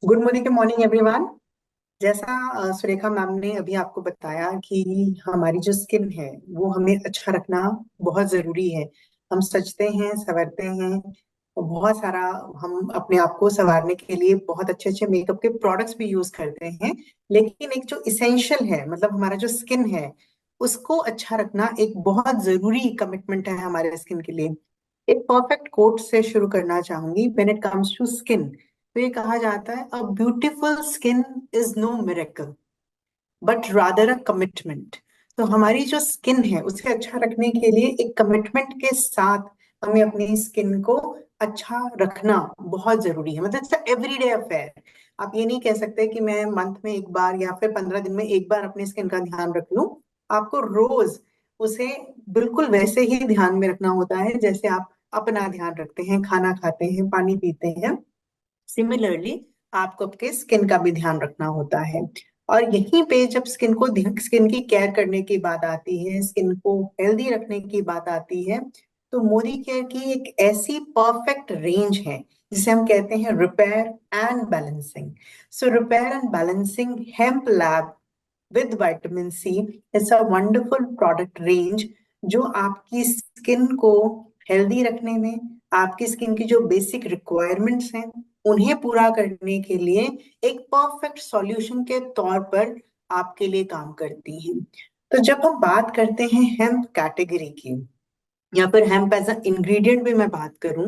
Good morning everyone. जैसा Surekha ma'am ने अभी आपको बताया कि हमारी जो स्किन है वो हमें अच्छा रखना बहुत जरूरी है। हम सजते हैं, संवरते हैं और बहुत सारा हम अपने आप को संवारने के लिए बहुत अच्छे अच्छे मेकअप के प्रोडक्ट्स भी यूज करते हैं। लेकिन एक जो इसेंशियल है, मतलब हमारा जो स्किन है, उसको अच्छा रखना एक बहुत जरूरी कमिटमेंट है हमारे स्किन के लिए। एक परफेक्ट कोट से शुरू करना चाहूंगी। When it comes to skin, तो ये कहा जाता है, a beautiful skin is no miracle but rather a commitment. तो हमारी जो स्किन है उसे अच्छा रखने के लिए एक कमिटमेंट के साथ हमें अपनी स्किन को अच्छा रखना बहुत जरूरी है। मतलब इट्स एवरीडे अफेयर। आप ये नहीं कह सकते कि मैं मंथ में एक बार या फिर 15 दिन में एक बार अपनी स्किन का ध्यान रख लूं। आपको रोज उसे बिल्कुल वैसे ही ध्यान में रखना होता है जैसे आप अपना ध्यान रखते हैं, खाना खाते हैं, पानी पीते हैं। सिमिलरली आपको आपके स्किन का भी ध्यान रखना होता है। और यहीं पे जब स्किन की केयर करने की बात आती है, स्किन को हेल्दी रखने की बात आती है, तो मोदी केयर की एक ऐसी परफेक्ट रेंज है जिसे हम कहते हैं repair and balancing. So repair and balancing hemp lab with vitamin see it's a wonderful product range जो आपकी स्किन को हेल्दी रखने में, आपकी स्किन की जो बेसिक रिक्वायरमेंट्स हैं उन्हें पूरा करने के लिए एक परफेक्ट सॉल्यूशन के तौर पर आपके लिए काम करती हैं। तो जब हम बात करते हैं हेम्प कैटेगरी की, या फिर हेम्प एज अ इंग्रेडिएंट भी मैं बात करूं,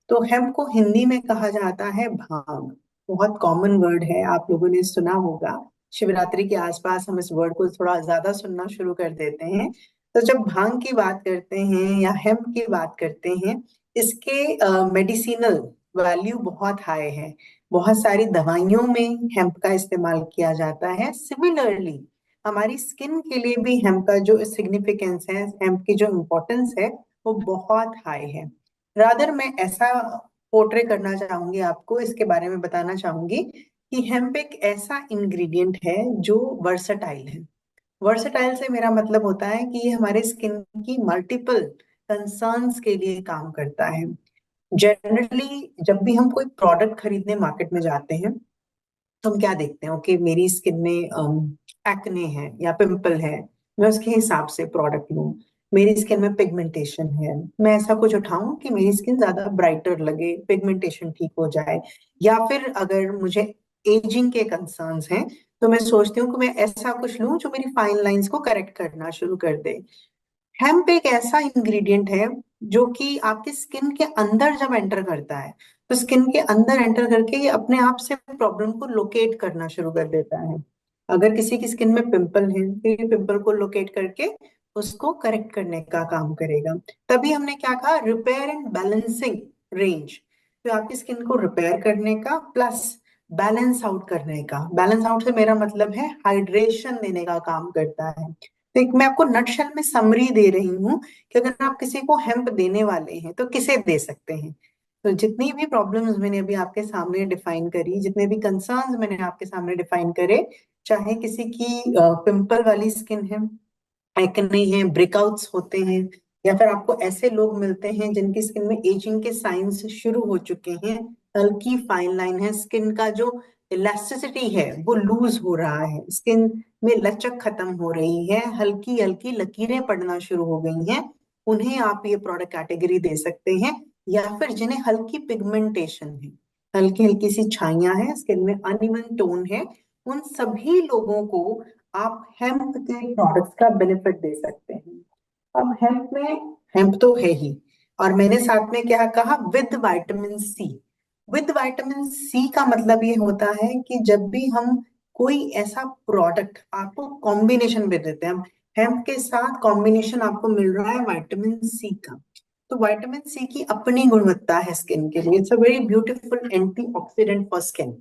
तो हेम्प को हिंदी में कहा जाता है भांग। बहुत कॉमन वर्ड है, आप लोगों ने सुना होगा। शिवरात्रि के आसपास हम इस वर्ड को थोड़ा ज्यादा सुनना शुरू कर देते हैं। तो जब भांग की बात करते हैं या हेम्प की बात करते हैं, इसके मेडिसिनल वैल्यू बहुत हाई है। बहुत सारी दवाइयों में हेम्प का इस्तेमाल किया जाता है। सिमिलरली हमारी स्किन के लिए भी हेम्प का जो सिग्निफिकेंस है, हेम्प की जो इम्पोर्टेंस है, वो बहुत हाई है। रादर मैं ऐसा पोर्ट्रे करना चाहूंगी, आपको इसके बारे में बताना चाहूंगी कि हेम्प एक ऐसा इंग्रेडिएंट है जो वर्सटाइल है। वर्सटाइल से मेरा मतलब होता है कि ये हमारे स्किन की मल्टीपल कंसर्न्स के लिए काम करता है। जनरली जब भी हम कोई प्रोडक्ट खरीदने मार्केट में जाते हैं, तो हम क्या देखते हैं? ओके, मेरी स्किन में एक्ने है या पिंपल है, मैं उसके हिसाब से प्रोडक्ट लूं। मेरी स्किन में पिगमेंटेशन है, मैं ऐसा कुछ उठाऊं कि मेरी स्किन ज्यादा ब्राइटर लगे, पिगमेंटेशन ठीक हो जाए। या फिर अगर मुझे एजिंग के कंसर्न्स हैं, तो मैं सोचती हूँ कि मैं ऐसा कुछ लूं जो मेरी फाइन लाइंस को करेक्ट करना शुरू कर दे। हेम्प एक ऐसा इंग्रेडिएंट है जो कि आपकी स्किन के अंदर जब एंटर करता है, तो स्किन के अंदर एंटर करके ये अपने आप से प्रॉब्लम को लोकेट करना शुरू कर देता है। अगर किसी की स्किन में पिंपल है तो ये पिंपल को लोकेट करके उसको करेक्ट करने का काम करेगा। तभी हमने क्या कहा, रिपेयर एंड बैलेंसिंग रेंज। तो आपकी स्किन को रिपेयर करने का प्लस बैलेंस आउट करने का। बैलेंस आउट से मेरा मतलब है हाइड्रेशन देने का काम करता है। तो एक मैं आपको नटशेल में समरी दे रही हूँ कि अगर आप किसी को हेम्प देने वाले हैं तो किसे दे सकते हैं। तो जितनी भी प्रॉब्लम्स मैंने अभी आपके सामने डिफाइन करी, जितने भी कंसर्न्स मैंने आपके सामने डिफाइन करे, चाहे किसी की पिंपल वाली स्किन है, एक्ने है, ब्रेकआउट्स होते हैं, या फिर आपको ऐसे लोग मिलते हैं जिनकी स्किन में एजिंग के साइंस शुरू हो चुके हैं, हल्की फाइन लाइन है, स्किन का जो इलास्टिसिटी है वो लूज हो रहा है, स्किन में लचक खत्म हो रही है, हल्की हल्की लकीरें पड़ना शुरू हो गई हैं, उन्हें आप ये प्रोडक्ट कैटेगरी दे सकते हैं। या फिर जिन्हें हल्की पिगमेंटेशन है, हल्की हल्की सी छाइयां हैं, स्किन में अनइवन टोन है, उन सभी लोगों को आप हेम्प के प्रोडक्ट्स का बेनिफिट दे सकते हैं। अब हेम्प में, हेम्प तो है ही, और मैंने साथ में क्या कहा, with vitamin C. With vitamin C का मतलब ये होता है कि जब भी हम कोई ऐसा प्रोडक्ट आपको कॉम्बिनेशन में देते हैं, हेम्प के साथ कॉम्बिनेशन आपको मिल रहा है विटामिन सी का। तो विटामिन सी की अपनी गुणवत्ता है स्किन के लिए, it's a very beautiful antioxidant for skin.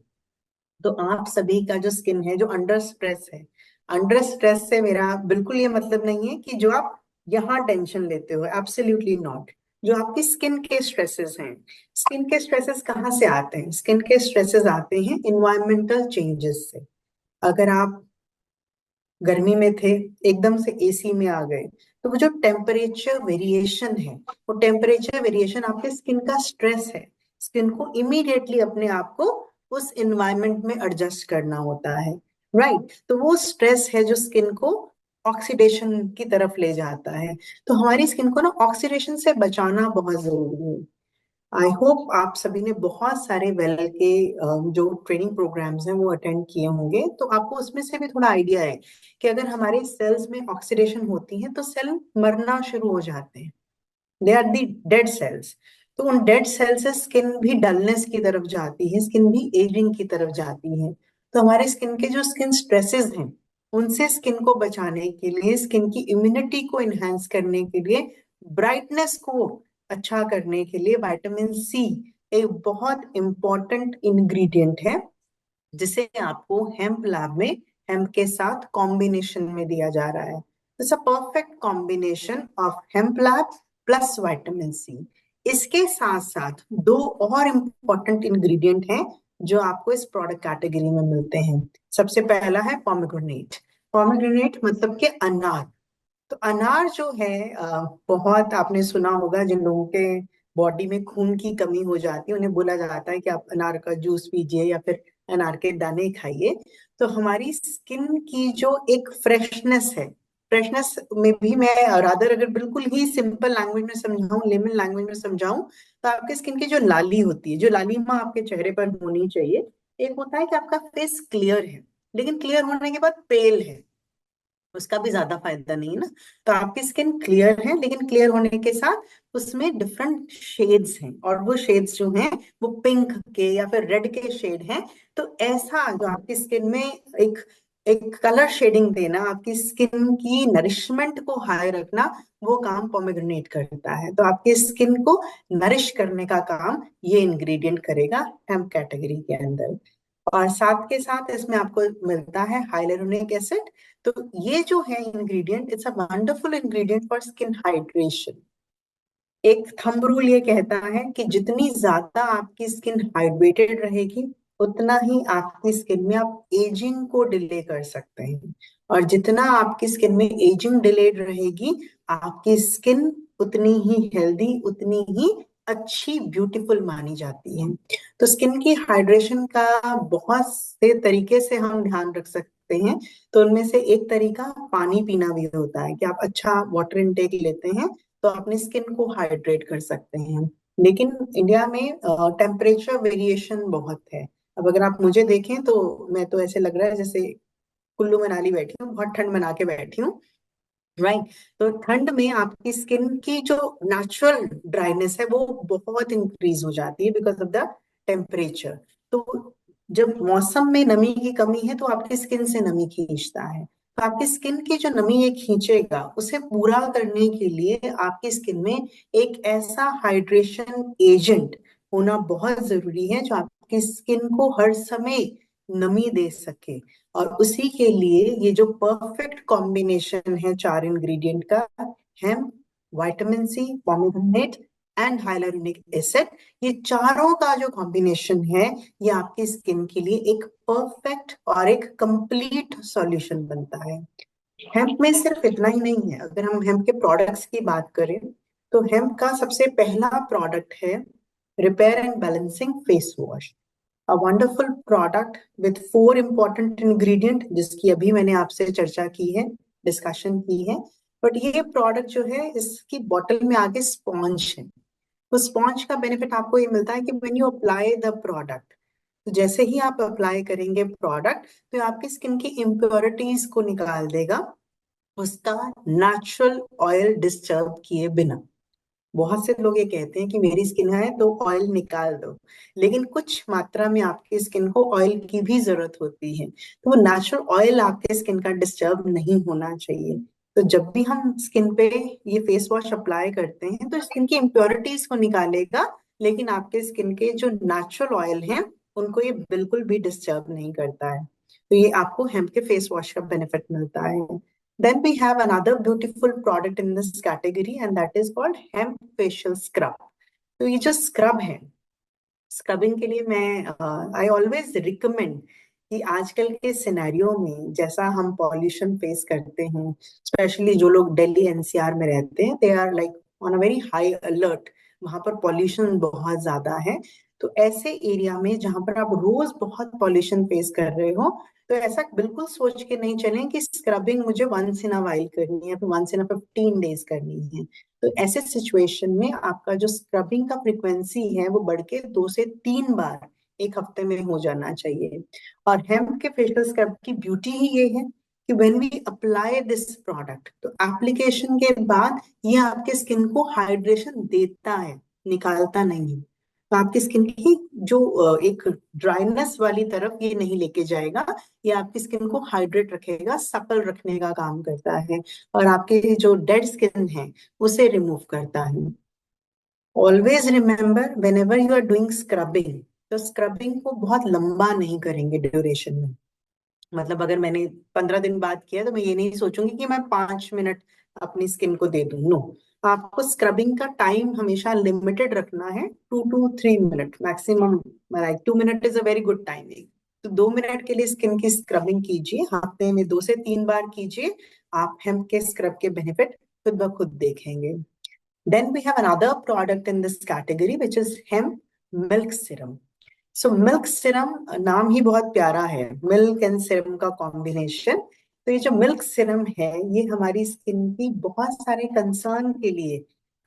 तो आप सभी का जो स्किन है जो अंडर स्ट्रेस है, अंडर स्ट्रेस से मेरा बिल्कुल ये मतलब नहीं है कि जो आप यहाँ टेंशन लेते हो, एब्सोल्युटली नॉट। जो आपकी स्किन के स्ट्रेसेस हैं, स्किन के स्ट्रेसेस कहाँ से आते हैं? स्किन के स्ट्रेसेस आते हैं इन्वायरमेंटल चेंजेस से। अगर आप गर्मी में थे, एकदम से एसी में आ गए, तो वो जो टेम्परेचर वेरिएशन है, वो टेम्परेचर वेरिएशन आपके स्किन का स्ट्रेस है। स्किन को इमीडिएटली अपने आप को उस इन्वायरमेंट में एडजस्ट करना होता है। राइट, तो वो स्ट्रेस है जो स्किन को ऑक्सीडेशन की तरफ ले जाता है। तो हमारी स्किन को ना ऑक्सीडेशन से बचाना बहुत जरूरी है। आई होप आप सभी ने बहुत सारे वेल के जो ट्रेनिंग प्रोग्राम्स हैं वो अटेंड किए होंगे, तो आपको उसमें से भी थोड़ा आइडिया है कि अगर हमारे सेल्स में ऑक्सीडेशन होती है तो सेल मरना शुरू हो जाते हैं। They are the dead cells. तो उन डेड सेल से स्किन भी डलनेस की तरफ जाती है, स्किन भी एजिंग की तरफ जाती है। तो हमारे स्किन के जो स्किन स्ट्रेसेस हैं उनसे स्किन को बचाने के लिए, स्किन की इम्यूनिटी को इनहेंस करने के लिए, ब्राइटनेस को अच्छा करने के लिए विटामिन सी एक बहुत इंपॉर्टेंट इंग्रेडिएंट है, जिसे आपको हेम्प लैब में हेम्प के साथ कॉम्बिनेशन में दिया जा रहा है। It's a perfect combination of hemp lab plus vitamin C. इसके साथ साथ दो और इम्पोर्टेंट इंग्रेडिएंट हैं जो आपको इस प्रोडक्ट कैटेगरी में मिलते हैं। सबसे पहला है पोमेग्रेनेट। पोमेग्रेनेट मतलब के अनार। तो अनार जो है बहुत आपने सुना होगा, जिन लोगों के बॉडी में खून की कमी हो जाती है उन्हें बोला जाता है कि आप अनार का जूस पीजिए या फिर अनार के दाने खाइए। तो हमारी स्किन की जो एक फ्रेशनेस है, फ्रेशनेस में भी मैं रादर अगर बिल्कुल ही सिंपल लैंग्वेज में समझाऊं, लेमन लैंग्वेज में समझाऊं, तो आपके स्किन की जो लाली होती है, जो लालिमा आपके चेहरे पर होनी चाहिए। एक होता है कि आपका फेस क्लियर है लेकिन क्लियर होने के बाद पेल है, उसका भी ज्यादा फायदा नहीं है ना। तो आपकी स्किन क्लियर है लेकिन क्लियर होने के साथ उसमें डिफरेंट शेड्स हैं, और वो शेड्स जो हैं वो पिंक के या फिर रेड के शेड हैं। तो ऐसा जो आपकी स्किन में एक एक कलर शेडिंग देना, आपकी स्किन की नरिशमेंट को हाई रखना, वो काम पोमेग्रेनेट करता है। तो आपकी स्किन को नरिश करने का काम ये इंग्रेडिएंट करेगा हेम्प कैटेगरी के अंदर। और साथ के साथ इसमें आपको मिलता है हाइलुरोनिक एसिड। तो ये जो है ingredient, it's a wonderful ingredient for skin hydration. एक थंब रूल ये कहता है कि जितनी ज्यादा आपकी स्किन हाइड्रेटेड रहेगी उतना ही आपकी स्किन में आप एजिंग को डिले कर सकते हैं, और जितना आपकी स्किन में एजिंग डिलेड रहेगी आपकी स्किन उतनी ही हेल्दी, उतनी ही अच्छी, ब्यूटीफुल मानी जाती है। तो स्किन की हाइड्रेशन का बहुत से तरीके से हम ध्यान रख सकते हैं। तो उनमें से एक तरीका पानी पीना भी होता है कि आप अच्छा वाटर इनटेक लेते हैं तो अपनी स्किन को हाइड्रेट कर सकते हैं। लेकिन इंडिया में टेम्परेचर वेरिएशन बहुत है। अब अगर आप मुझे देखें तो मैं तो ऐसे लग रहा है जैसे कुल्लू मनाली बैठी हूँ, बहुत ठंड मना के बैठी हूँ। राइट, तो ठंड में आपकी स्किन की जो नेचुरल ड्राइनेस है वो बहुत इंक्रीज हो जाती है बिकॉज ऑफ द टेम्परेचर। तो जब मौसम में नमी की कमी है तो आपकी स्किन से नमी खींचता है। तो आपकी स्किन की जो नमी ये खींचेगा उसे पूरा करने के लिए आपकी स्किन में एक ऐसा हाइड्रेशन एजेंट होना बहुत जरूरी है जो आपकी स्किन को हर समय नमी दे सके। और उसी के लिए ये जो परफेक्ट कॉम्बिनेशन है चार इंग्रेडिएंट का, hemp, vitamin C, pomegranate and hyaluronic acid, ये चारों का जो कॉम्बिनेशन है ये आपकी स्किन के लिए एक परफेक्ट और एक कंप्लीट सॉल्यूशन बनता है। हेम्प में सिर्फ इतना ही नहीं है, अगर हम हेम्प के प्रोडक्ट्स की बात करें तो हेम्प का सबसे पहला प्रोडक्ट है repair and balancing face wash. A wonderful product with four important ingredient जिसकी अभी मैंने आपसे चर्चा की है, डिस्कशन की है। बट ये प्रोडक्ट जो है इसकी बॉटल में आगे स्पॉन्ज है। तो स्पॉन्ज का बेनिफिट आपको ये मिलता है कि when you apply the product, तो जैसे ही आप अप्लाई करेंगे प्रोडक्ट तो आपकी स्किन की इम्प्योरिटीज को निकाल देगा, उसका नेचुरल ऑयल डिस्टर्ब किए बिना। बहुत से लोग ये कहते हैं कि मेरी स्किन है तो ऑयल निकाल दो, लेकिन कुछ मात्रा में आपकी स्किन को ऑयल की भी जरूरत होती है। तो वो नेचुरल ऑयल आपके स्किन का डिस्टर्ब नहीं होना चाहिए। तो जब भी हम स्किन पे ये फेस वॉश अप्लाई करते हैं तो स्किन की इम्प्योरिटीज को निकालेगा, लेकिन आपके स्किन के जो नेचुरल ऑयल हैं उनको ये बिल्कुल भी डिस्टर्ब नहीं करता है। तो ये आपको हेम्प के फेस वॉश का बेनिफिट मिलता है। Then we have another beautiful product in this category and that is called hemp facial scrub. तो ये जो स्क्रब है, स्क्रबिंग के लिए मैं आई ऑलवेज रिकमेंड कि आजकल के सिनेरियो में जैसा हम पॉल्यूशन फेस करते हैं, स्पेशली जो लोग दिल्ली एनसीआर में रहते हैं, they are like on a very high alert. वहां पर पॉल्यूशन बहुत ज्यादा है। तो ऐसे एरिया में जहां पर आप रोज बहुत पॉल्यूशन फेस कर रहे हो, तो ऐसा बिल्कुल सोच के नहीं चलें कि स्क्रबिंग मुझे वंस इन अ वाइल करनी है, फिर वंस इन अ 15 डेज करनी है। तो ऐसे सिचुएशन में आपका जो स्क्रबिंग का फ्रिक्वेंसी है वो बढ़ के 2 से 3 बार एक हफ्ते में हो जाना चाहिए। और हेम्प के फेशियल स्क्रब की ब्यूटी ही ये है कि when we apply this product, तो एप्लीकेशन के बाद ये आपके स्किन को हाइड्रेशन देता है, निकालता नहीं है। तो आपकी स्किन की जो एक ड्राइनेस वाली तरफ ये नहीं लेके जाएगा, ये आपकी स्किन को हाइड्रेट रखेगा, सपल रखने का काम करता है, और आपके जो डेड स्किन है उसे रिमूव करता है। Always remember whenever you are doing scrubbing, तो स्क्रबिंग को बहुत लंबा नहीं करेंगे ड्यूरेशन में। मतलब अगर मैंने 15 दिन बाद किया तो मैं ये नहीं सोचूंगी कि मैं 5 मिनट अपनी स्किन को दे दूं। नो, आपको स्क्रबिंग का टाइम हमेशा लिमिटेड रखना है, 2 to 3 minute maximum. Like 2 minute is a very good timing. तो 2 मिनट के लिए स्किन की स्क्रबिंग कीजिए, हफ्ते में 2 से 3 बार कीजिए। आप हेम्प के स्क्रब के बेनिफिट खुद ब खुद देखेंगे। Then we have another product in this category, which is hemp milk serum. So milk Siram, नाम ही बहुत प्यारा है, मिल्क एंड सिरम का कॉम्बिनेशन। तो ये जो मिल्क सिरम है ये हमारी स्किन की बहुत सारे कंसर्न के लिए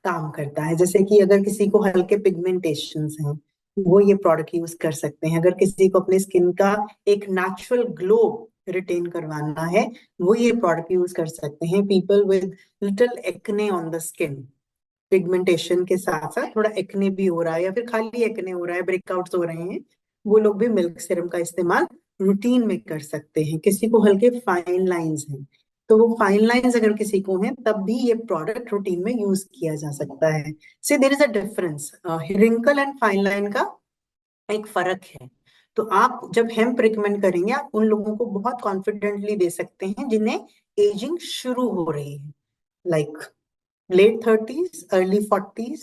काम करता है। जैसे कि अगर किसी को हल्के पिगमेंटेशंस हैं, वो ये प्रोडक्ट यूज कर सकते हैं। अगर किसी को अपनी स्किन का एक नेचुरल ग्लो रिटेन करवाना है, वो ये प्रोडक्ट यूज कर सकते हैं। People with little acne on the skin, pigmentation के साथ साथ थोड़ा एक्ने भी हो रहा है या फिर खाली एक्ने हो रहा है, ब्रेकआउट्स हो रहे हैं, वो लोग भी मिल्क सीरम का इस्तेमाल रूटीन में कर सकते हैं। किसी को हल्के फाइन लाइंस हैं, तो वो फाइन लाइंस अगर किसी को हैं तब भी ये प्रोडक्ट रूटीन में यूज किया जा सकता है। See there is a difference, wrinkle and fine line का एक फर्क है। तो आप जब हेम्प रिकमेंड करेंगे, आप उन लोगों को बहुत कॉन्फिडेंटली दे सकते हैं जिन्हें एजिंग शुरू हो रही है, like late 30s early 40s।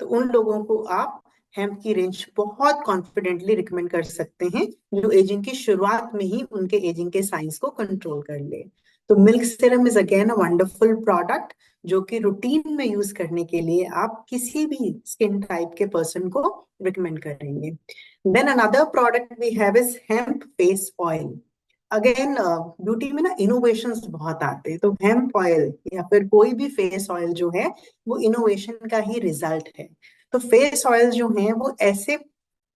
तो उन लोगों को आप हेम्प की रेंज बहुत कॉन्फिडेंटली रिकमेंड कर सकते हैं, जो एजिंग की शुरुआत में ही उनके एजिंग के साइंस को कंट्रोल कर ले। तो milk serum is again a wonderful product, जो कि रूटीन में यूज करने के लिए आप किसी भी स्किन टाइप के पर्सन को रिकमेंड करेंगे। Then another product we have is hemp face oil. Again beauty में ना इनोवेशंस बहुत आते हैं, तो हेम्प ऑयल या फिर कोई भी फेस ऑयल जो है वो इनोवेशन का ही रिजल्ट है। तो फेस ऑयल जो है वो ऐसे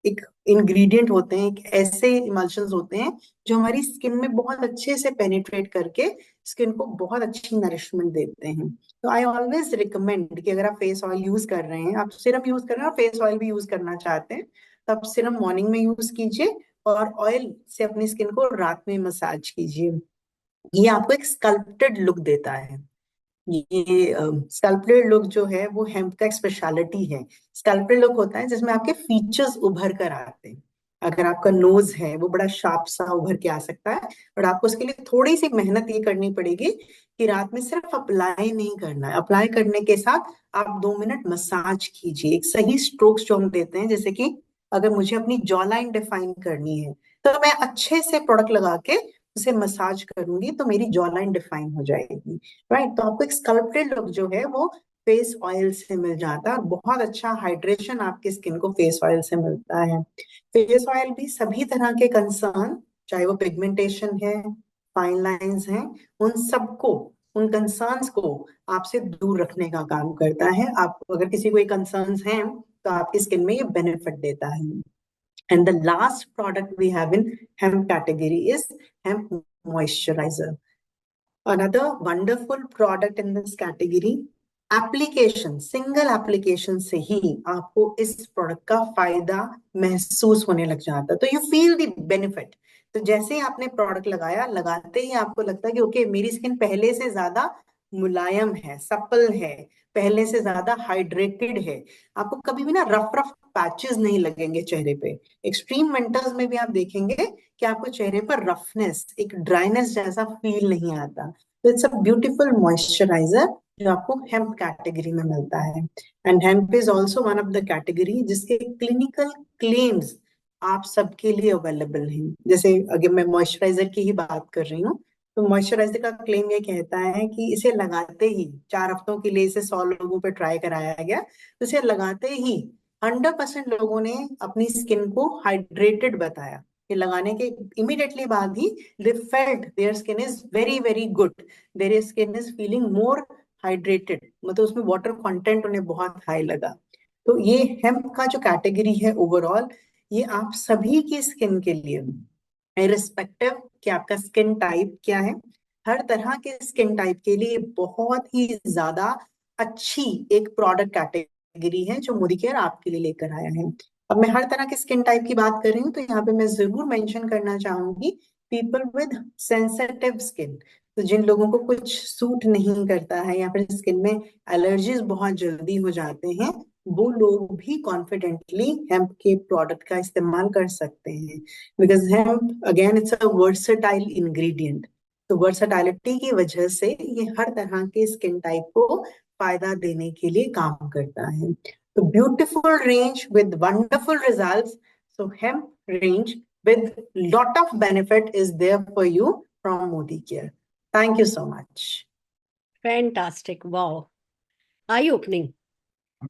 एक इंग्रेडिएंट होते हैं, एक ऐसे इमल्शंस होते हैं जो हमारी स्किन में बहुत अच्छे से पेनिट्रेट करके स्किन को बहुत अच्छी नरिशमेंट देते हैं। तो आई ऑलवेज रिकमेंड कि अगर आप फेस ऑयल यूज कर रहे हैं, आप सिरम यूज कर रहे हैं और फेस ऑयल भी यूज करना चाहते हैं, तो आप सिरम मॉर्निंग में यूज कीजिए और ऑयल से अपनी स्किन को रात में मसाज कीजिए। ये आपको एक स्कल्प्टेड लुक देता है। ये स्कल्प्टेड लुक जो है वो हेम्प का एक स्पेशलिटी है। स्कल्प्टेड लुक होता है जिसमें आपके फीचर्स उभर कर आते हैं। अगर आपका नोज है वो बड़ा शार्प सा उभर के आ सकता है, बट आपको उसके लिए थोड़ी सी मेहनत ये करनी पड़ेगी कि रात में सिर्फ अप्लाई नहीं करना है, अप्लाई करने के साथ आप 2 मिनट मसाज कीजिए। एक सही स्ट्रोक्स जो हम देते हैं, जैसे कि अगर मुझे अपनी जॉ लाइन डिफाइन करनी है तो मैं अच्छे से प्रोडक्ट लगा के उसे मसाज करूंगी तो मेरी जॉ लाइन डिफाइन हो जाएगी। राइट, तो आपको एक स्कल्प्टेड लुक जो है वो फेस ऑयल से मिल जाता है, और बहुत अच्छा हाइड्रेशन आपकी स्किन को फेस ऑयल से मिलता है। फेस ऑयल भी सभी तरह के कंसर्न, चाहे वो पिगमेंटेशन है, फाइन लाइंस हैं, उन सबको, उन कंसर्न्स को आपसे दूर रखने का काम करता है। आप अगर किसी को कंसर्न्स हैं तो आपकी स्किन में ये बेनिफिट देता है। And the last product we have in hemp category is hemp moisturiser. Another wonderful product in this category, application, single application से ही आपको इस प्रोडक्ट का फायदा महसूस होने लग जाता है, तो यू फील द बेनिफिट। तो जैसे ही आपने प्रोडक्ट लगाया, लगाते ही आपको लगता है कि ओके, मेरी स्किन पहले से ज्यादा मुलायम है, सप्पल है, पहले से ज्यादा हाइड्रेटेड है। आपको कभी भी ना रफ रफ पैचेस नहीं लगेंगे चेहरे पे। एक्सट्रीम विंटर्स में भी आप देखेंगे कि आपको चेहरे पर रफनेस, एक ड्राइनेस जैसा फील नहीं आता। तो इट्स अ ब्यूटीफुल मॉइस्चराइजर जो आपको हेम्प कैटेगरी में मिलता है। And hemp is also one of the category जिसके क्लिनिकल क्लेम्स आप सबके लिए अवेलेबल हैं। जैसे अगर मैं मॉइस्चराइजर की ही बात कर रही हूँ, तो मॉइस्चराइजर का क्लेम ये कहता है कि इसे लगाते ही 4 हफ्तों के लिए इसे 100 लोगों पे ट्राई कराया गया, तो इसे लगाते ही 100% लोगों ने अपनी स्किन को हाइड्रेटेड बताया। ये लगाने के इमीडिएटली बाद ही they felt their skin is very very good, their skin is feeling more hydrated, मतलब उसमें वाटर कंटेंट उन्हें बहुत हाई लगा। तो ये हेम्प का जो कैटेगरी है ओवरऑल, ये आप सभी की स्किन के लिए, इरिस्पेक्टिव कि आपका स्किन टाइप क्या है, हर तरह के स्किन टाइप के लिए बहुत ही ज्यादा अच्छी एक प्रोडक्ट कैटेगरी है जो मोदी केयर आपके लिए लेकर आया है। अब मैं हर तरह के स्किन टाइप की बात कर रही हूँ, तो यहाँ पे मैं जरूर मेंशन करना चाहूंगी पीपल विद सेंसिटिव स्किन। तो जिन लोगों को कुछ सूट नहीं करता है या फिर स्किन में एलर्जीज बहुत जल्दी हो जाते हैं, वो लोग भी कॉन्फिडेंटली हेम्प के प्रोडक्ट का इस्तेमाल कर सकते हैं। Because hemp again it's a versatile ingredient, तो वर्सटाइलिटी की वजह से ये हर तरह के स्किन टाइप को फायदा देने के लिए काम करता है। तो beautiful range with wonderful results, so hemp range with lot of benefit is there for you from Modi Care. Thank you so much. Fantastic, wow, eye opening,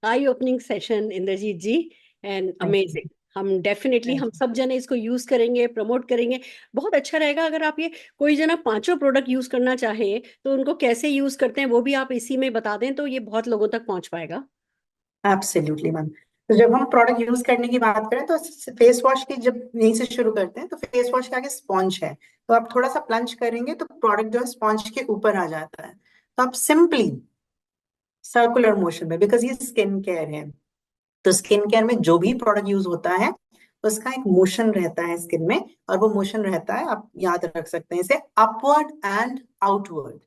eye opening session Indrajit ji, and Thank you. Amazing. हम definitely Thank हम you. सब जने इसको use करेंगे, promote करेंगे। बहुत अच्छा रहेगा अगर आप ये कोई जना पांचों प्रोडक्ट यूज करना चाहे तो उनको कैसे यूज करते हैं वो भी आप इसी में बता दें, तो ये बहुत लोगों तक पहुंच पाएगा। Absolutely ma'am. तो जब हम प्रोडक्ट यूज करने की बात करें तो फेस वॉश की जब यहीं से शुरू करते हैं, तो फेस वॉश के आगे स्पॉन्ज है, तो आप थोड़ा सा प्लंज करेंगे तो प्रोडक्ट जो है स्पॉन्ज के ऊपर आ जाता है। तो आप सिंपली सर्कुलर मोशन में, बिकॉज ये स्किन केयर है, तो स्किन केयर में जो भी प्रोडक्ट यूज होता है उसका एक मोशन रहता है स्किन में, और वो मोशन रहता है, आप याद रख सकते हैं इसे, अपवर्ड एंड आउटवर्ड।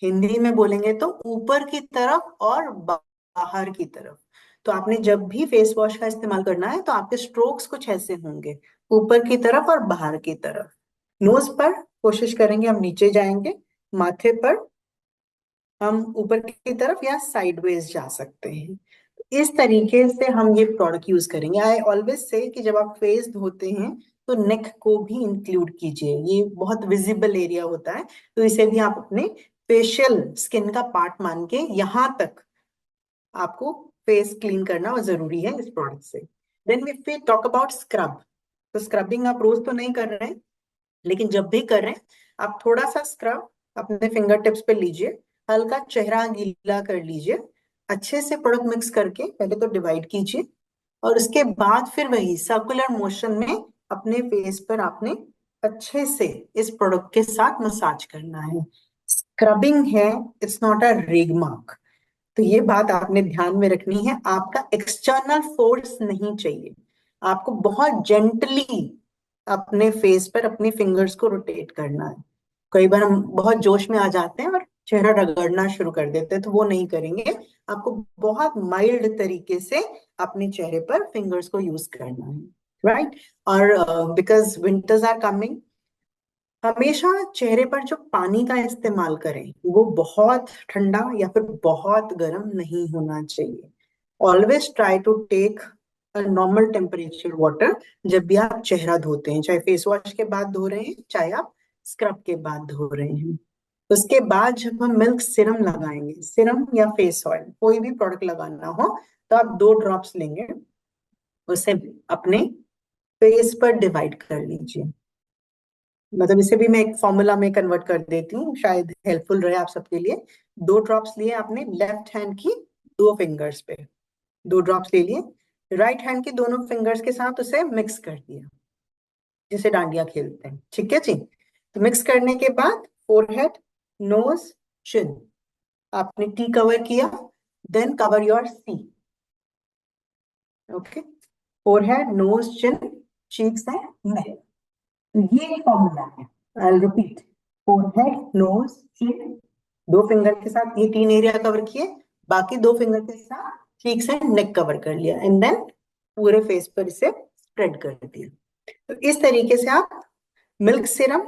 हिंदी में बोलेंगे तो ऊपर की तरफ और बाहर की तरफ। तो आपने जब भी फेस वॉश का इस्तेमाल करना है तो आपके स्ट्रोक्स कुछ ऐसे होंगे, ऊपर की तरफ और बाहर की तरफ। नोज पर कोशिश करेंगे हम नीचे जाएंगे, माथे पर हम ऊपर की तरफ या साइडवेज जा सकते हैं। इस तरीके से हम ये प्रोडक्ट यूज करेंगे। आई ऑलवेज से कि जब आप फेस धोते हैं तो नेक को भी इंक्लूड कीजिए, ये बहुत विजिबल एरिया होता है, तो इसे भी आप अपने फेशियल स्किन का पार्ट मान के यहाँ तक आपको फेस क्लीन करना जरूरी है इस प्रोडक्ट से। Then if we talk about scrub, तो स्क्रबिंग आप रोज तो नहीं कर रहे हैं, लेकिन जब भी कर रहे हैं आप थोड़ा सा स्क्रब अपने फिंगर टिप्स पे लीजिए, हल्का चेहरा गीला कर लीजिए, अच्छे से प्रोडक्ट मिक्स करके पहले तो डिवाइड कीजिए, और उसके बाद फिर वही सर्कुलर मोशन में अपने फेस पर आपने अच्छे से इस प्रोडक्ट के साथ मसाज करना है। स्क्रबिंग है, इट्स नॉट अ रेगमार्क। तो ये बात आपने ध्यान में रखनी है, आपका एक्सटर्नल फोर्स नहीं चाहिए, आपको बहुत जेंटली अपने फेस पर अपनी फिंगर्स को रोटेट करना है। कई बार हम बहुत जोश में आ जाते हैं और चेहरा रगड़ना शुरू कर देते हैं, तो वो नहीं करेंगे। आपको बहुत माइल्ड तरीके से अपने चेहरे पर फिंगर्स को यूज करना है, राइट। और बिकॉज विंटर्स आर कमिंग, हमेशा चेहरे पर जो पानी का इस्तेमाल करें वो बहुत ठंडा या फिर बहुत गर्म नहीं होना चाहिए। Always try to take normal temperature water जब भी आप चेहरा धोते हैं, चाहे फेस वॉश के बाद धो रहे हैं चाहे आप स्क्रब के बाद धो रहे हैं। उसके बाद जब हम मिल्क सिरम लगाएंगे, सिरम या फेस ऑयल कोई भी प्रोडक्ट लगाना हो, तो आप 2 ड्रॉप्स लेंगे, उसे अपने फेस पर डिवाइड कर लीजिए। मतलब इसे भी मैं एक फॉर्मूला में कन्वर्ट कर देती हूँ, शायद हेल्पफुल रहे आप सबके लिए। 2 ड्रॉप्स लिए आपने लेफ्ट हैंड की 2 फिंगर्स पे, 2 ड्रॉप्स ले लिए राइट हैंड की दोनों फिंगर्स के साथ, उसे मिक्स कर दिया, जिसे डांडिया खेलते हैं, ठीक है जी। तो मिक्स करने के बाद फोरहेड, नोज, चिन, आपने टी कवर किया, then cover your C. Okay, forehead, nose, chin, cheeks and neck, तो ये एक फॉर्मूला है। I repeat, forehead, nose, chin, 2 finger के साथ ये 3 एरिया कवर किए, बाकी 2 फिंगर के साथ चीक्स एंड नेक कवर कर लिया, एंड देन पूरे फेस पर इसे स्प्रेड कर दिया। तो इस तरीके से आप मिल्क सिरम,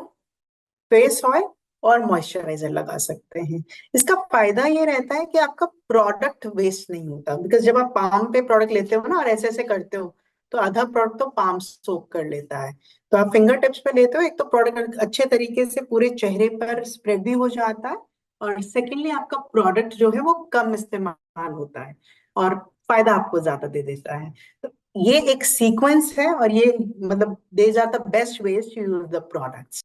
फेस ऑयल और मॉइस्चराइजर लगा सकते हैं। इसका फायदा ये रहता है कि आपका प्रोडक्ट वेस्ट नहीं होता, बिकॉज जब आप पाम पे प्रोडक्ट लेते हो ना और ऐसे ऐसे करते हो, तो आधा प्रोडक्ट तो पाम सोक कर लेता है। तो आप फिंगर टिप्स पे लेते हो, एक तो प्रोडक्ट अच्छे तरीके से पूरे चेहरे पर स्प्रेड भी हो जाता है, और सेकेंडली आपका प्रोडक्ट जो है वो कम इस्तेमाल होता है। और फायदा आपको ज्यादा दे देता है। तो ये एक सीक्वेंस है, और ये मतलब they are the best ways to use the products.